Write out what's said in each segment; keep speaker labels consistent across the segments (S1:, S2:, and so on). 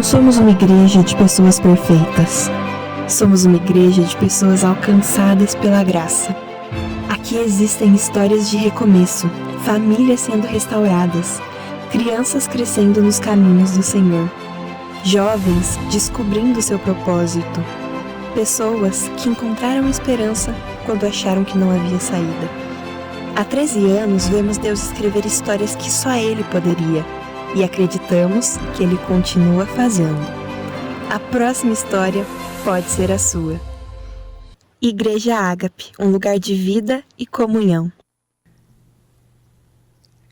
S1: somos uma igreja de pessoas perfeitas. Somos uma igreja de pessoas alcançadas pela graça. Aqui existem histórias de recomeço, famílias sendo restauradas, crianças crescendo nos caminhos do Senhor, jovens descobrindo seu propósito, pessoas que encontraram esperança quando acharam que não havia saída. Há 13 anos vemos Deus escrever histórias que só Ele poderia, e acreditamos que Ele continua fazendo. A próxima história pode ser a sua. Igreja Ágape, um lugar de vida e comunhão.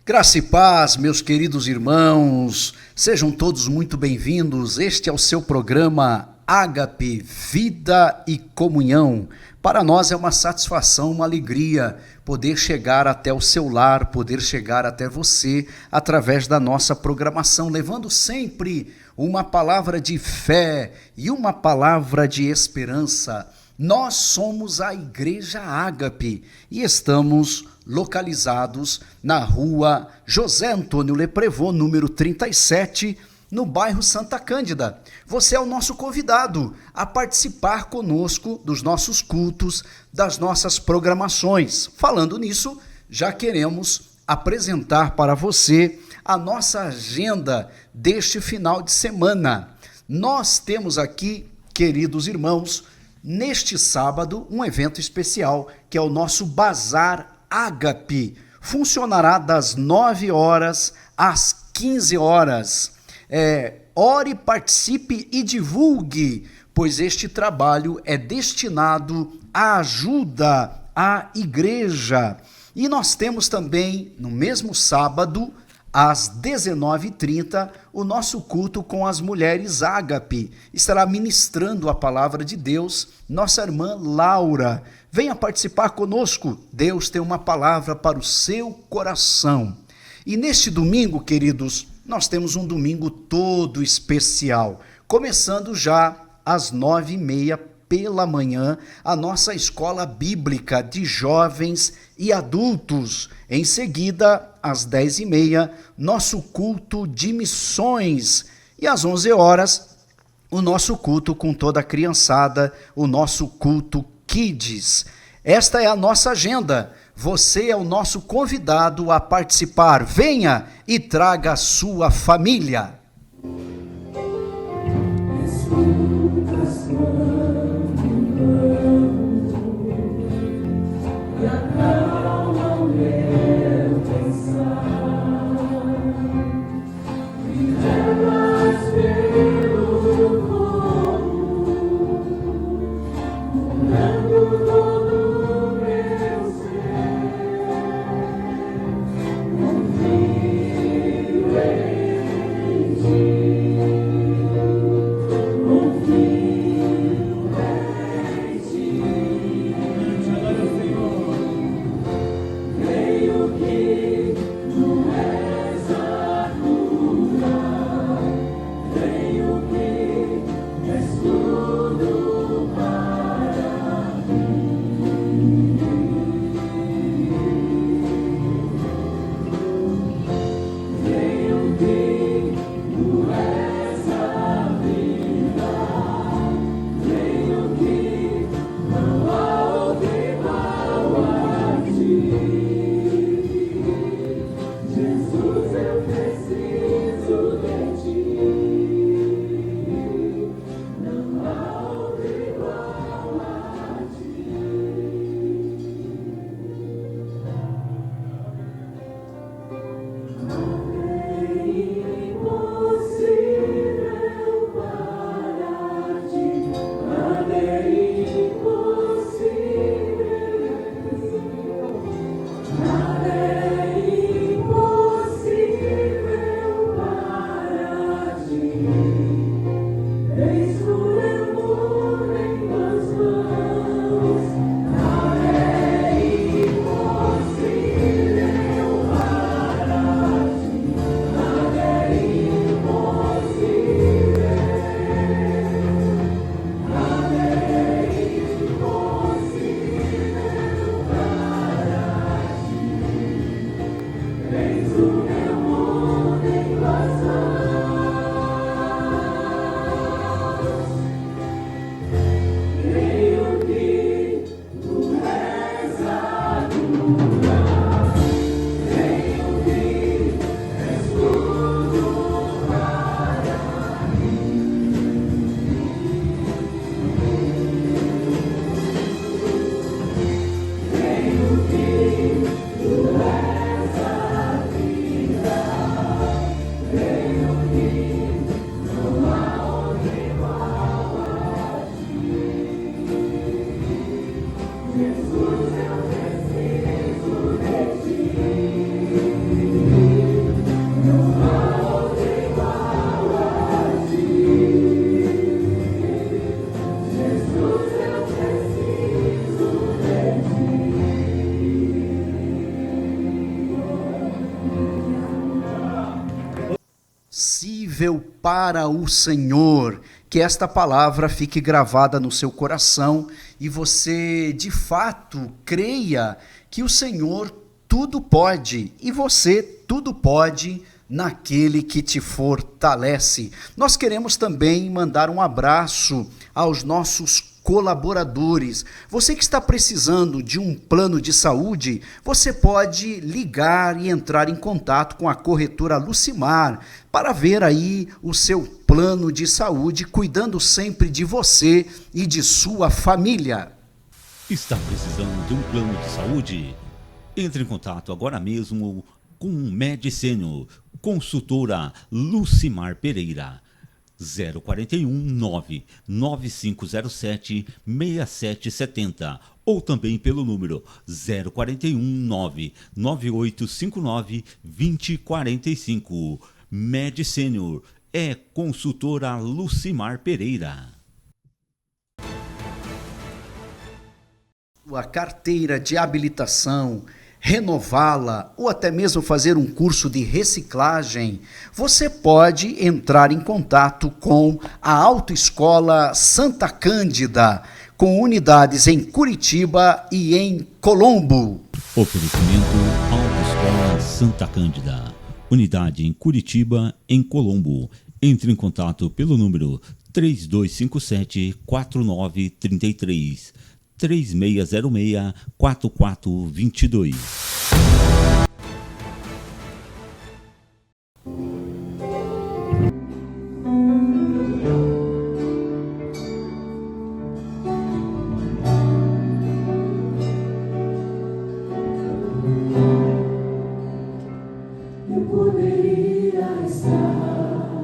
S2: Graça e paz, meus queridos irmãos, sejam todos muito bem-vindos. Este é o seu programa Ágape, Vida e Comunhão. Para nós é uma satisfação, uma alegria poder chegar até o seu lar, poder chegar até você através da nossa programação, levando sempre uma palavra de fé e uma palavra de esperança. Nós somos a Igreja Ágape e estamos localizados na rua José Antônio Leprevô, número 37, no bairro Santa Cândida. Você é o nosso convidado a participar conosco dos nossos cultos, das nossas programações. Falando nisso, já queremos apresentar para você a nossa agenda deste final de semana. Nós temos aqui, queridos irmãos, neste sábado, um evento especial, que é o nosso Bazar Ágape. Funcionará das 9 horas às 15 horas. Ore, participe e divulgue, pois este trabalho é destinado à ajuda à igreja. E nós temos também, no mesmo sábado, às 19h30, o nosso culto com as mulheres Ágape. Estará ministrando a palavra de Deus nossa irmã Laura. Venha participar conosco, Deus tem uma palavra para o seu coração. E neste domingo, queridos, nós temos um domingo todo especial, começando já às 9h30 pela manhã, a nossa escola bíblica de jovens e adultos. Em seguida, às 10h30, nosso culto de missões. E às 11 horas, o nosso culto com toda a criançada, o nosso culto Kids. Esta é a nossa agenda. Você é o nosso convidado a participar. Venha e traga a sua família. Para o Senhor, que esta palavra fique gravada no seu coração e você de fato creia que o Senhor tudo pode e você tudo pode naquele que te fortalece. Nós queremos também mandar um abraço aos nossos colaboradores. Você que está precisando de um plano de saúde, você pode ligar e entrar em contato com a corretora Lucimar para ver aí o seu plano de saúde, cuidando sempre de você e de sua família.
S3: Está precisando de um plano de saúde? Entre em contato agora mesmo com o Mediceno, consultora Lucimar Pereira. 041 99507 6770 ou também pelo número 041 9859 2045. Mediceno é consultora Lucimar Pereira.
S2: A carteira de habilitação, renová-la ou até mesmo fazer um curso de reciclagem, você pode entrar em contato com a Autoescola Santa Cândida, com unidades em Curitiba e em Colombo.
S3: Oferecimento Autoescola Santa Cândida, unidade em Curitiba, em Colombo. Entre em contato pelo número 3257-4933. 3606-4422.
S4: Eu poderia estar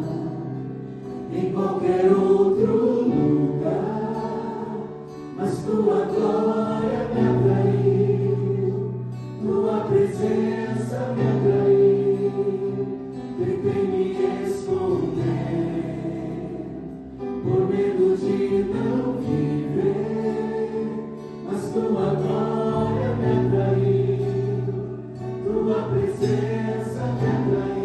S4: em qualquer outro lugar, mas tua glória me atraiu, tua presença me atraiu. Tentei me esconder, por medo de não viver, mas tua glória me atraiu, tua presença me atraiu.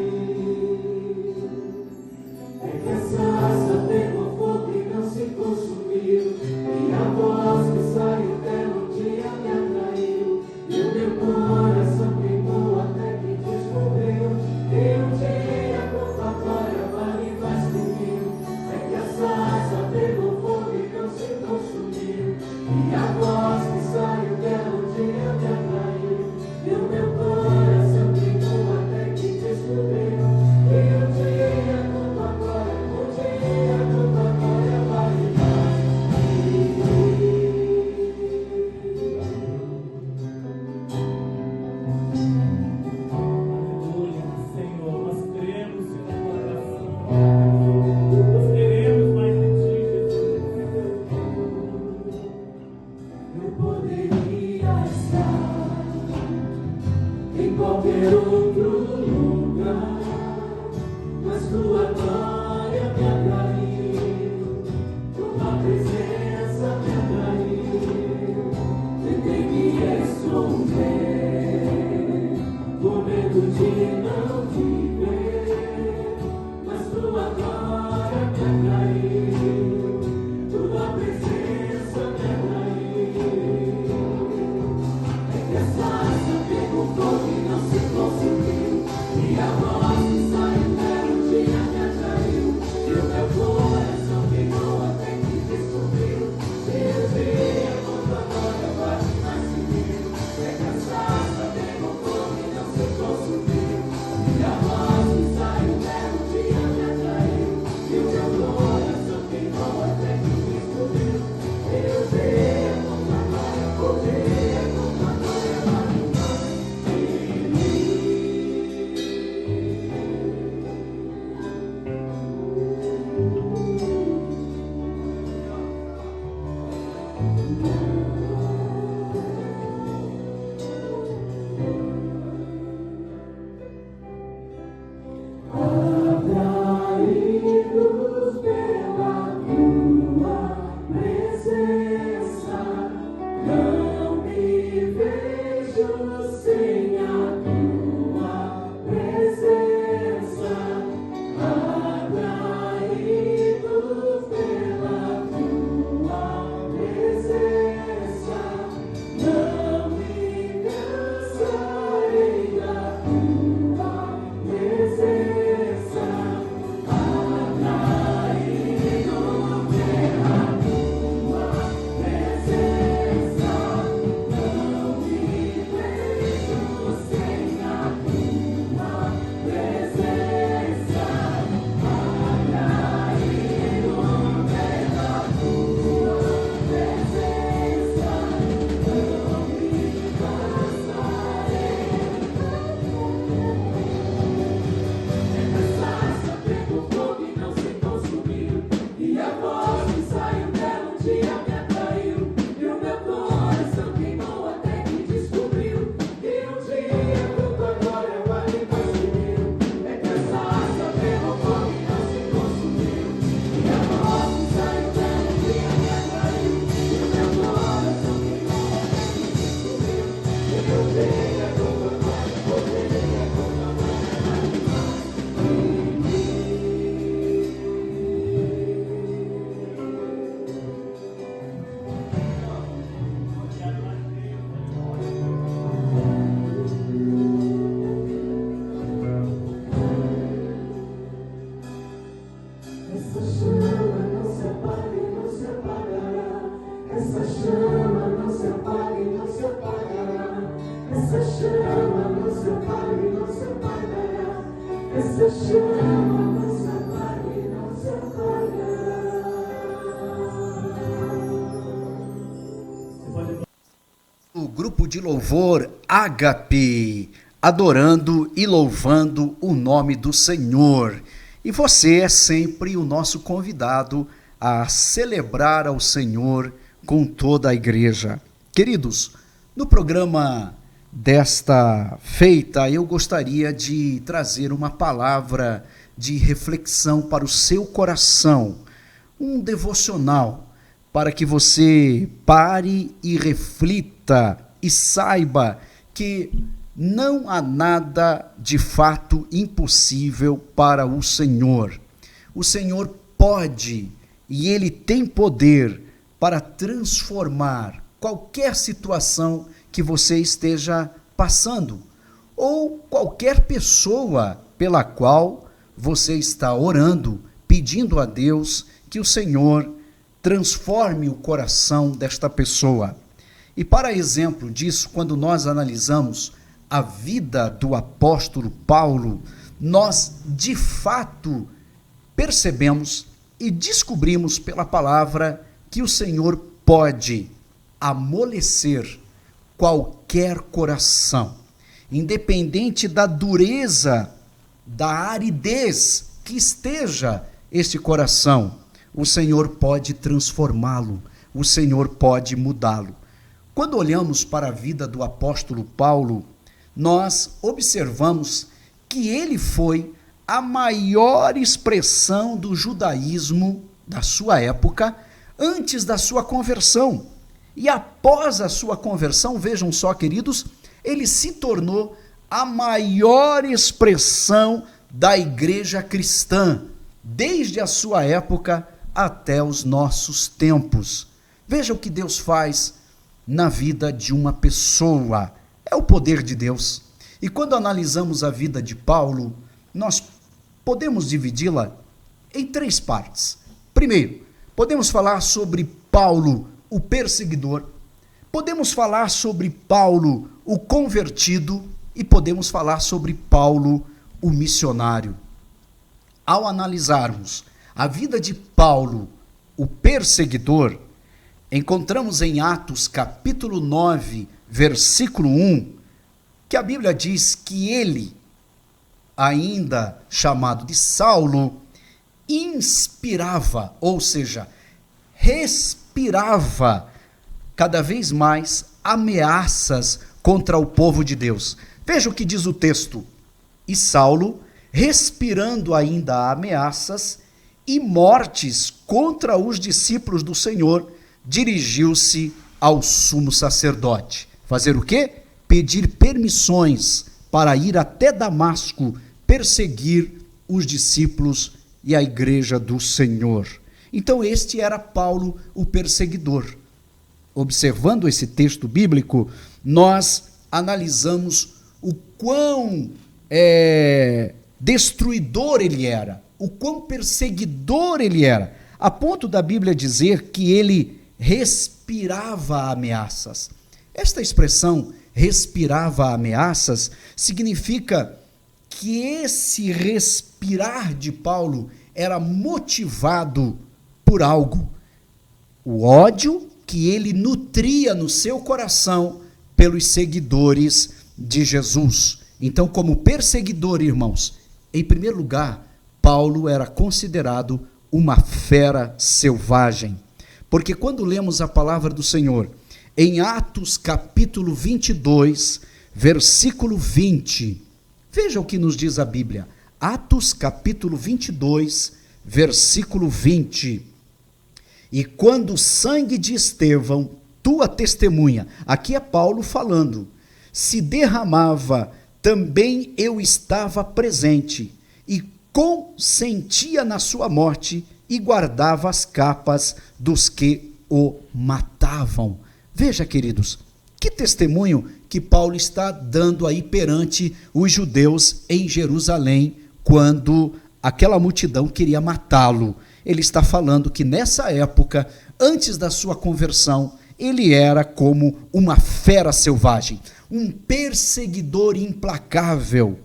S4: É que essa raça pegou fogo e não se consumiu, e a voz que saiu dela um dia me atraiu, e o meu coração queimou até que descobriu que um dia com tua glória vale mais que mil. É que essa raça pegou fogo e não se consumiu, e a voz que saiu dela um dia me atraiu, e o meu coração queimou até que descobriu que um dia com tua glória, um dia com tua glória vale mais que
S5: Aleluia, Senhor, nós cremos na tua oração. Nós queremos mais de ti, Jesus.
S4: eu poderia estar em qualquer outro lugar, mas tua glória me atraiu, tua presença me atraiu. Tentei me esconder, por medo de não viver, mas tua glória me atraiu, tua presença me atraiu. É que essa raça pegou fogo e não se consumiu,
S2: do grupo de louvor Ágape, adorando e louvando o nome do Senhor. E você é sempre o nosso convidado a celebrar ao Senhor com toda a igreja. Queridos, no programa desta feita, eu gostaria de trazer uma palavra de reflexão para o seu coração, um devocional, para que você pare e reflita e saiba que não há nada de fato impossível para o Senhor. O Senhor pode e Ele tem poder para transformar qualquer situação que você esteja passando ou qualquer pessoa pela qual você está orando, pedindo a Deus que o Senhor transforme o coração desta pessoa. E para exemplo disso, quando nós analisamos a vida do apóstolo Paulo, nós de fato percebemos e descobrimos pela palavra que o Senhor pode amolecer qualquer coração, independente da dureza, da aridez que esteja este coração. O Senhor pode transformá-lo, o Senhor pode mudá-lo. Quando olhamos para a vida do apóstolo Paulo, nós observamos que ele foi a maior expressão do judaísmo da sua época, antes da sua conversão. E após a sua conversão, vejam só, queridos, ele se tornou a maior expressão da igreja cristã, desde a sua época até os nossos tempos. Veja o que Deus faz na vida de uma pessoa. É o poder de Deus. E quando analisamos a vida de Paulo, nós podemos dividi-la em 3 partes. Primeiro, podemos falar sobre Paulo, o perseguidor. Podemos falar sobre Paulo, o convertido. E podemos falar sobre Paulo, o missionário. Ao analisarmos a vida de Paulo, o perseguidor, encontramos em Atos capítulo 9, versículo 1, que a Bíblia diz que ele, ainda chamado de Saulo, inspirava, ou seja, respirava cada vez mais ameaças contra o povo de Deus. Veja o que diz o texto. E Saulo, respirando ainda ameaças e mortes contra os discípulos do Senhor, dirigiu-se ao sumo sacerdote. Fazer o quê? Pedir permissões para ir até Damasco perseguir os discípulos e a igreja do Senhor. Então este era Paulo, o perseguidor. Observando esse texto bíblico, nós analisamos o quão destruidor ele era, o quão perseguidor ele era, a ponto da Bíblia dizer que ele respirava ameaças. Esta expressão, respirava ameaças, significa que esse respirar de Paulo era motivado por algo. O ódio que ele nutria no seu coração pelos seguidores de Jesus. Então, como perseguidor, irmãos, em primeiro lugar, Paulo era considerado uma fera selvagem. Porque quando lemos a palavra do Senhor, em Atos capítulo 22, versículo 20, veja o que nos diz a Bíblia. Atos capítulo 22, versículo 20. E quando o sangue de Estevão, tua testemunha, aqui é Paulo falando, se derramava, também eu estava presente e consentia na sua morte e guardava as capas dos que o matavam. Veja, queridos, que testemunho que Paulo está dando aí perante os judeus em Jerusalém, quando aquela multidão queria matá-lo. Ele está falando que nessa época, antes da sua conversão, ele era como uma fera selvagem, um perseguidor implacável.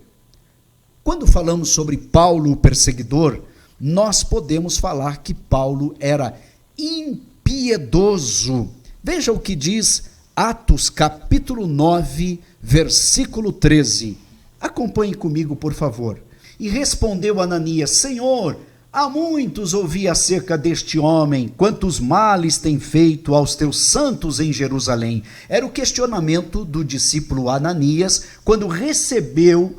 S2: Quando falamos sobre Paulo, o perseguidor, nós podemos falar que Paulo era impiedoso. Veja o que diz Atos capítulo 9, versículo 13. Acompanhe comigo, por favor. E respondeu Ananias: Senhor, há muitos ouvi acerca deste homem, quantos males tem feito aos teus santos em Jerusalém. Era o questionamento do discípulo Ananias quando recebeu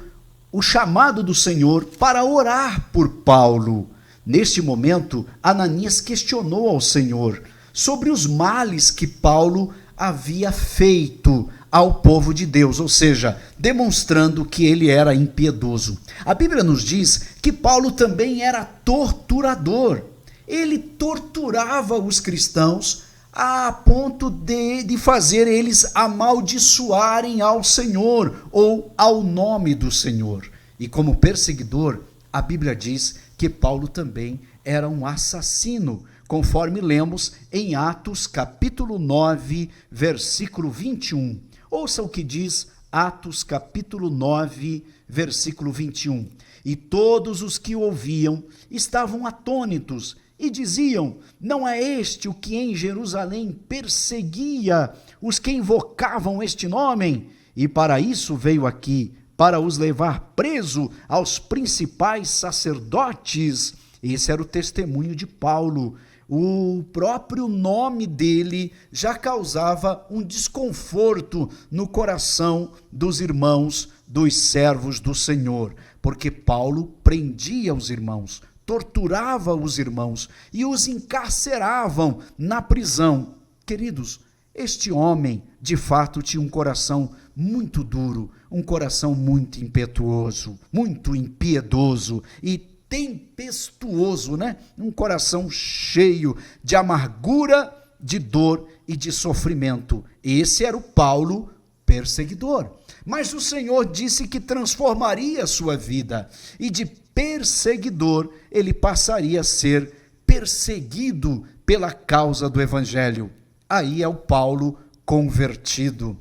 S2: o chamado do Senhor para orar por Paulo. Neste momento, Ananias questionou ao Senhor sobre os males que Paulo havia feito ao povo de Deus, ou seja, demonstrando que ele era impiedoso. A Bíblia nos diz que Paulo também era torturador. Ele torturava os cristãos a ponto de fazer eles amaldiçoarem ao Senhor ou ao nome do Senhor. E como perseguidor, a Bíblia diz que Paulo também era um assassino, conforme lemos em Atos capítulo 9, versículo 21. Ouça o que diz Atos capítulo 9, versículo 21. E todos os que ouviam estavam atônitos e diziam: não é este o que em Jerusalém perseguia os que invocavam este nome? E para isso veio aqui, para os levar preso aos principais sacerdotes. Esse era o testemunho de Paulo. O próprio nome dele já causava um desconforto no coração dos irmãos, dos servos do Senhor, porque Paulo prendia os irmãos, torturava os irmãos e os encarceravam na prisão. Queridos, este homem de fato tinha um coração muito duro, um coração muito impetuoso, muito impiedoso e tempestuoso, né? Um coração cheio de amargura, de dor e de sofrimento. Esse era o Paulo perseguidor. Mas o Senhor disse que transformaria a sua vida e de perseguidor ele passaria a ser perseguido pela causa do Evangelho. Aí é o Paulo convertido.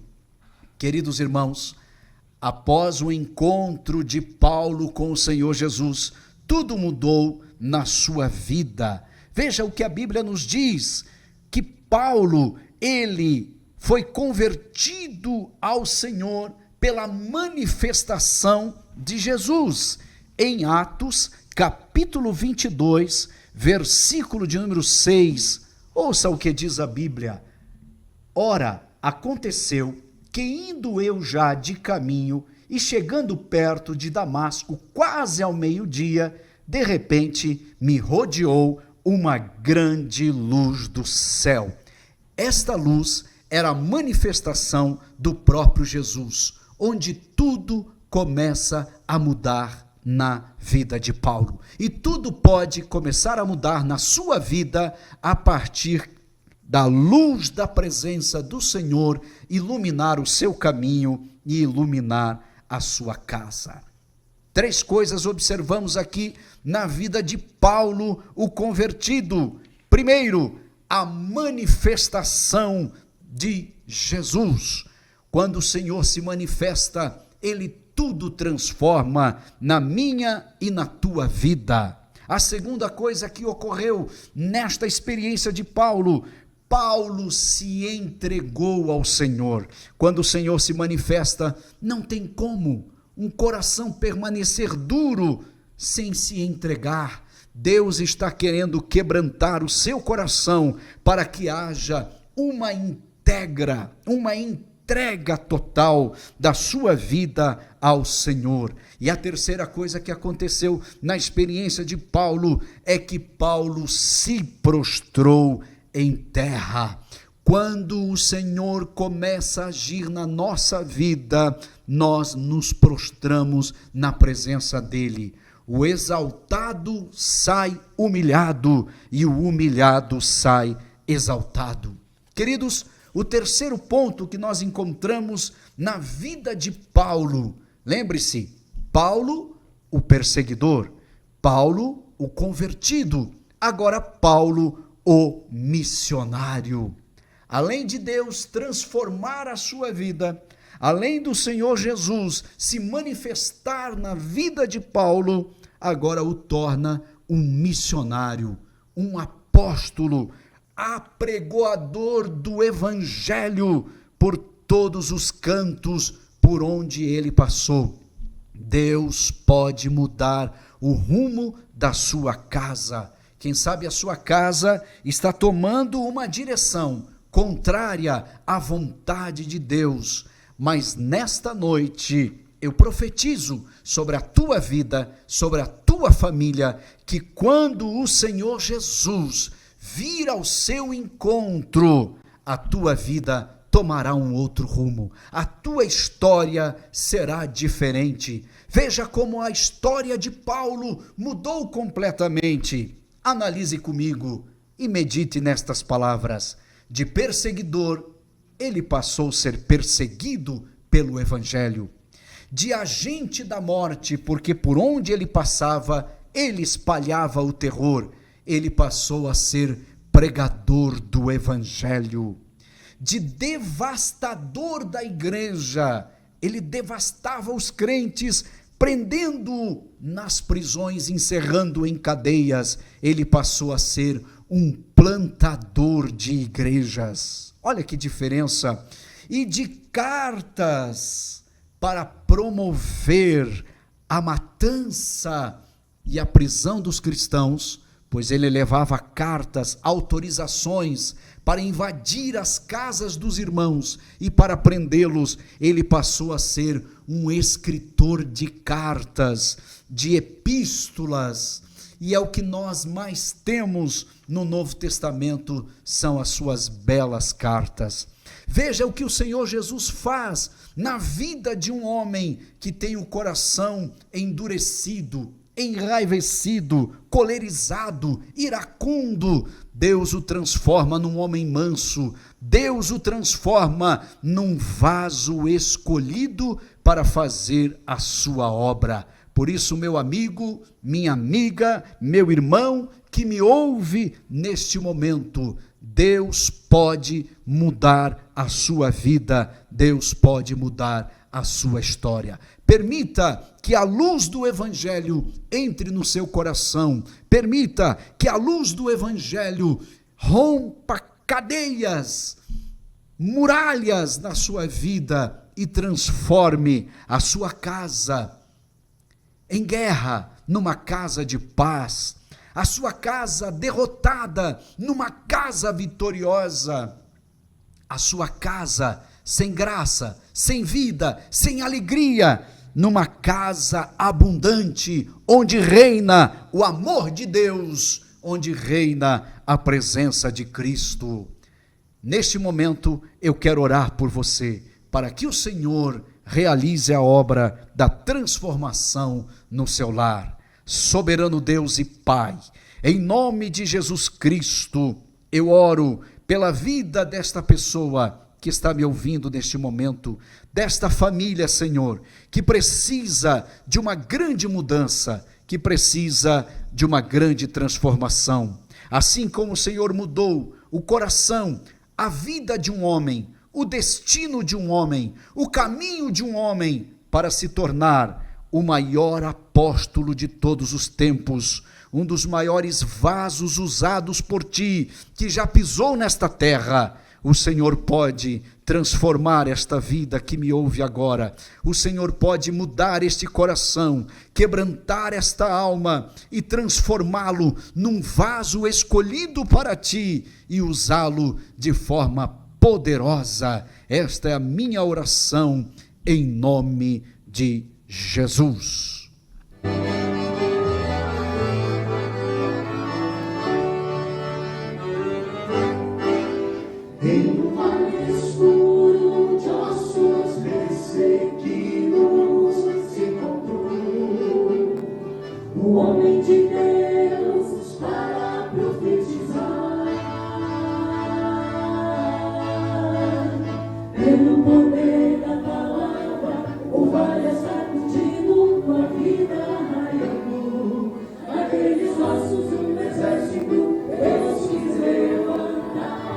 S2: Queridos irmãos, após o encontro de Paulo com o Senhor Jesus, tudo mudou na sua vida. Veja o que a Bíblia nos diz, que Paulo, ele foi convertido ao Senhor pela manifestação de Jesus. Em Atos, capítulo 22, versículo de número 6, ouça o que diz a Bíblia. Ora, aconteceu que indo eu já de caminho, e chegando perto de Damasco, quase ao meio-dia, de repente me rodeou uma grande luz do céu. Esta luz era a manifestação do próprio Jesus, onde tudo começa a mudar na vida de Paulo. E tudo pode começar a mudar na sua vida a partir da luz da presença do Senhor iluminar o seu caminho e iluminar a sua casa. 3 coisas observamos aqui na vida de Paulo, o convertido. Primeiro, a manifestação de Jesus. Quando o Senhor se manifesta, ele tudo transforma na minha e na tua vida. A segunda coisa que ocorreu nesta experiência de Paulo, Paulo se entregou ao Senhor. Quando o Senhor se manifesta, não tem como um coração permanecer duro sem se entregar. Deus está querendo quebrantar o seu coração para que haja uma entrega total da sua vida ao Senhor. E a terceira coisa que aconteceu na experiência de Paulo é que Paulo se prostrou em terra. Quando o Senhor começa a agir na nossa vida, nós nos prostramos na presença dele. O exaltado sai humilhado e o humilhado sai exaltado. Queridos, o terceiro ponto que nós encontramos na vida de Paulo, lembre-se, Paulo, o perseguidor, Paulo, o convertido, agora Paulo, o missionário. Além de Deus transformar a sua vida, além do Senhor Jesus se manifestar na vida de Paulo, agora o torna um missionário, um apóstolo, apregoador do Evangelho, por todos os cantos por onde ele passou. Deus pode mudar o rumo da sua casa. Quem sabe a sua casa está tomando uma direção contrária à vontade de Deus, mas nesta noite eu profetizo sobre a tua vida, sobre a tua família, que quando o Senhor Jesus vir ao seu encontro, a tua vida tomará um outro rumo, a tua história será diferente. Veja como a história de Paulo mudou completamente. Analise comigo e medite nestas palavras. De perseguidor, ele passou a ser perseguido pelo Evangelho. De agente da morte, porque por onde ele passava, ele espalhava o terror, ele passou a ser pregador do Evangelho. De devastador da igreja, ele devastava os crentes, prendendo nas prisões, encerrando em cadeias, ele passou a ser um plantador de igrejas. Olha que diferença. E de cartas para promover a matança e a prisão dos cristãos, pois ele levava cartas, autorizações para invadir as casas dos irmãos e para prendê-los. Ele passou a ser um escritor de cartas, de epístolas, e é o que nós mais temos no Novo Testamento, são as suas belas cartas. Veja o que o Senhor Jesus faz na vida de um homem que tem o coração endurecido, enraivecido, colerizado, iracundo. Deus o transforma num homem manso, Deus o transforma num vaso escolhido para fazer a sua obra. Por isso, meu amigo, minha amiga, meu irmão que me ouve neste momento, Deus pode mudar a sua vida, Deus pode mudar a sua história. Permita que a luz do Evangelho entre no seu coração, permita que a luz do Evangelho rompa cadeias, muralhas na sua vida e transforme a sua casa em guerra numa casa de paz, a sua casa derrotada numa casa vitoriosa, a sua casa sem graça, sem vida, sem alegria, numa casa abundante, onde reina o amor de Deus, onde reina a presença de Cristo. Neste momento eu quero orar por você, para que o Senhor realize a obra da transformação no seu lar. Soberano Deus e Pai, em nome de Jesus Cristo, eu oro pela vida desta pessoa que está me ouvindo neste momento, desta família, Senhor, que precisa de uma grande mudança, que precisa de uma grande transformação. Assim como o Senhor mudou o coração, a vida de um homem, o destino de um homem, o caminho de um homem, para se tornar o maior apóstolo de todos os tempos, um dos maiores vasos usados por ti, que já pisou nesta terra. O Senhor pode transformar esta vida que me ouve agora. O Senhor pode mudar este coração, quebrantar esta alma e transformá-lo num vaso escolhido para ti e usá-lo de forma poderosa. Esta é a minha oração em nome de Jesus.
S4: Em um vale escuro, onde ossos ressequidos se encontrou o homem de Deus para profetizar. Pelo poder da palavra, o vale é sacudido, com a vida raiando. Aqueles ossos, um exército, Deus quis levantar.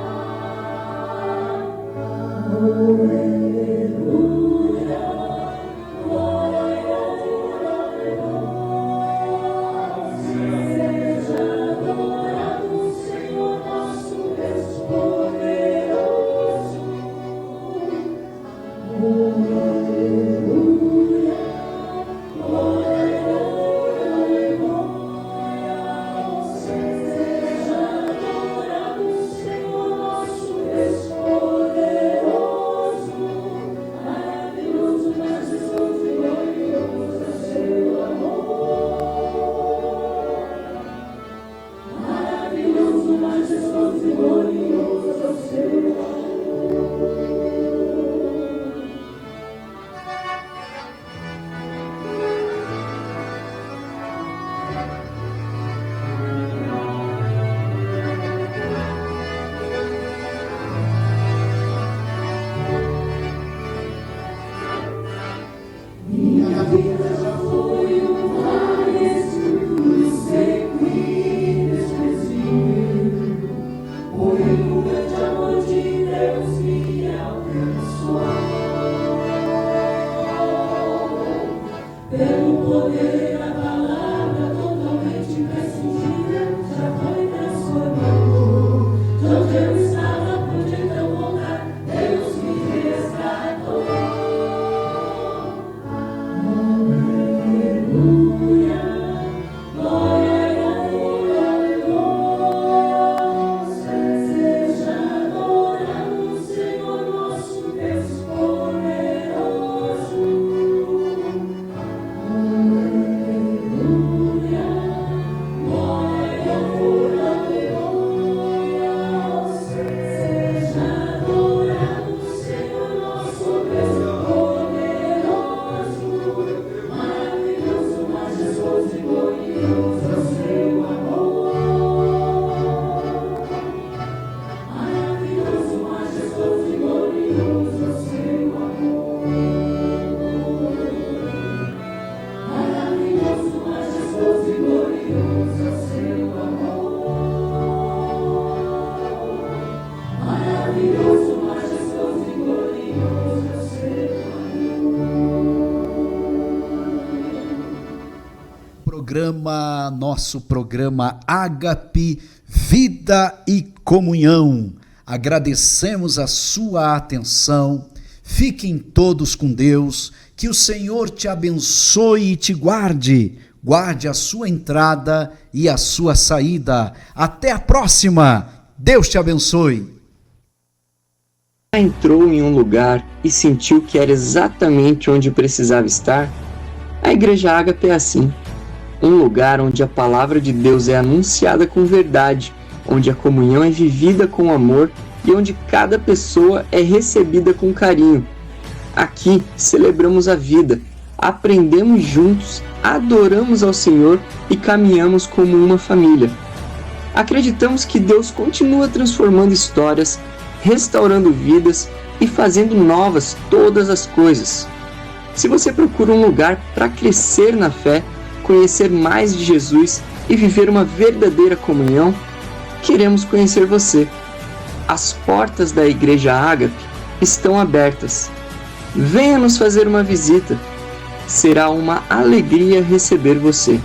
S2: Nosso programa Ágape, Vida e Comunhão. Agradecemos a sua atenção. Fiquem todos com Deus. Que o Senhor te abençoe e te guarde. Guarde a sua entrada e a sua saída. Até a próxima. Deus te abençoe.
S6: Já entrou em um lugar e sentiu que era exatamente onde precisava estar? A Igreja Ágape é assim. Um lugar onde a palavra de Deus é anunciada com verdade, onde a comunhão é vivida com amor e onde cada pessoa é recebida com carinho. Aqui celebramos a vida, aprendemos juntos, adoramos ao Senhor e caminhamos como uma família. Acreditamos que Deus continua transformando histórias, restaurando vidas e fazendo novas todas as coisas. Se você procura um lugar para crescer na fé, conhecer mais de Jesus e viver uma verdadeira comunhão, queremos conhecer você. As portas da Igreja Ágape estão abertas. Venha nos fazer uma visita. Será uma alegria receber você.